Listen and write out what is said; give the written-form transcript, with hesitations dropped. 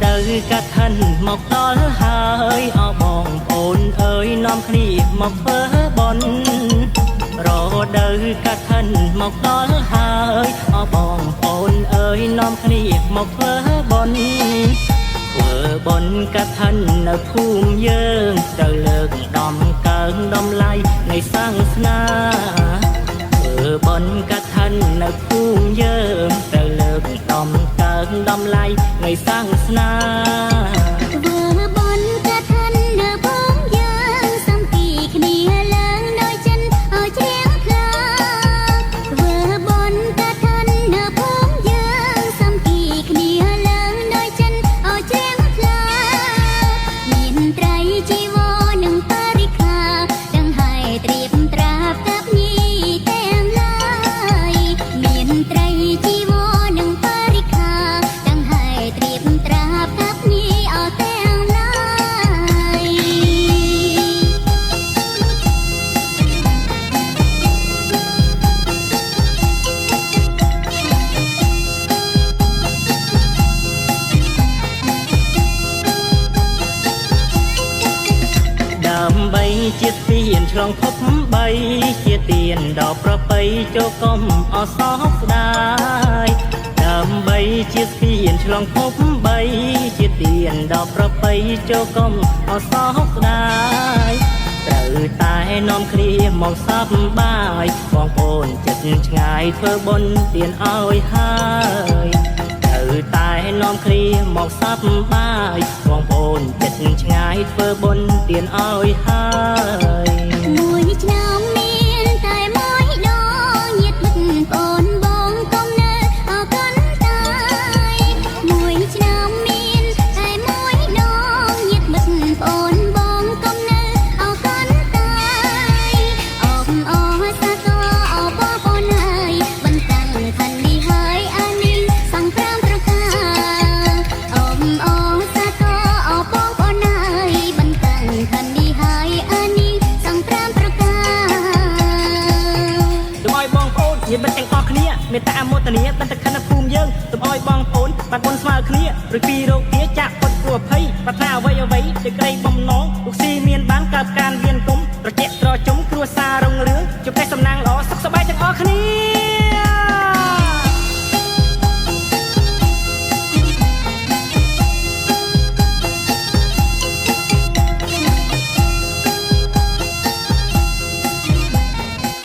đờiកាត់ហិនមកដល់ហើយអោបងប្អូនអើយនាំគ្នាមកធ្វើបុណ្យរđờiកាត់ហិនមកដល់ហើយអោបងប្អូនអើយនាំគ្នាមកធ្វើបុណ្យធ្វើបុណ្យកាត់ហិននៅភូមិយើងទៅលើកដំកើងដំឡៃនៃសាសនាធ្វើបុណ្យកាត់ហិននៅភូមិយើងទៅលើកដំកើងដំឡៃនៃសាសនាធ្វើបុណ្យកាត់ហិននៅភូមិយើងសំពីគ្នាឡើងដោយចិនអោយជ្រៀងខ្លាធ្វើបុណ្យកាត់ហិននៅភូមិយើងសំពីគ្នាឡើងដោយចិនអោយជ្រៀងខ្លាមានត្រីជីវរនិងបរិក្ខារទាំងហើយត្រៀមត្រាបកាប់ញីទាំងឡាយមានត្រីជីវរនិងបរិក្ខារទាំងហើយត្រៀមត្រាបកាប់ញីអោទាំងឡាយដើម្បីជាទានឆ្លងភពបីជាទានដល់ប្រពៃចូលកុំអសោកស្ដាយដើម្បីជាទានឆ្លងភពបីជាទានដល់ប្រពៃចូលកុំអសោកស្ដាយត្រូវតែនាំគ្នាមកសប្បាយបងប្អូនចិត្តឆ្ងាយធ្វើបុណ្យទានឲ្យហើយត្រូវតែនាំគ្នាមកសប្បាយបងប្អូនចិត្តឆ្ងាយធ្វើបុណ្យទានឲ្យហើយមួយឆ្នាំមានតែមួយដងញាតិមិត្តបងបងកុំនៅអរគុណតាយមួយឆ្នាំមានតែមួយដងញាតិមិត្តបងបងកុំនៅអរគុណតាយអបអរសាទរអបបងប្អូនហើយបន្តាំងខណ្ឌនេះហើយអានេះសង្គ្រាមប្រការអបអរសាទរអបបងប្អូនហើយបន្តាំងខណ្ឌនេះហើយអានេះសង្គ្រាមប្រការសូមឲ្យបងប្អូនញាតិមិត្តទាំងអស់គ្នាមេត្តាមោទនាបន្តខណ្ឌភូមិយើងសូមឲ្យបងប្អូនបានបុណ្យស្មើគ្នារួចពីរោគគាចាក់ពុតព្រោះភ័យប្រាថ្នាអ្វីៗដែលក្រីបំ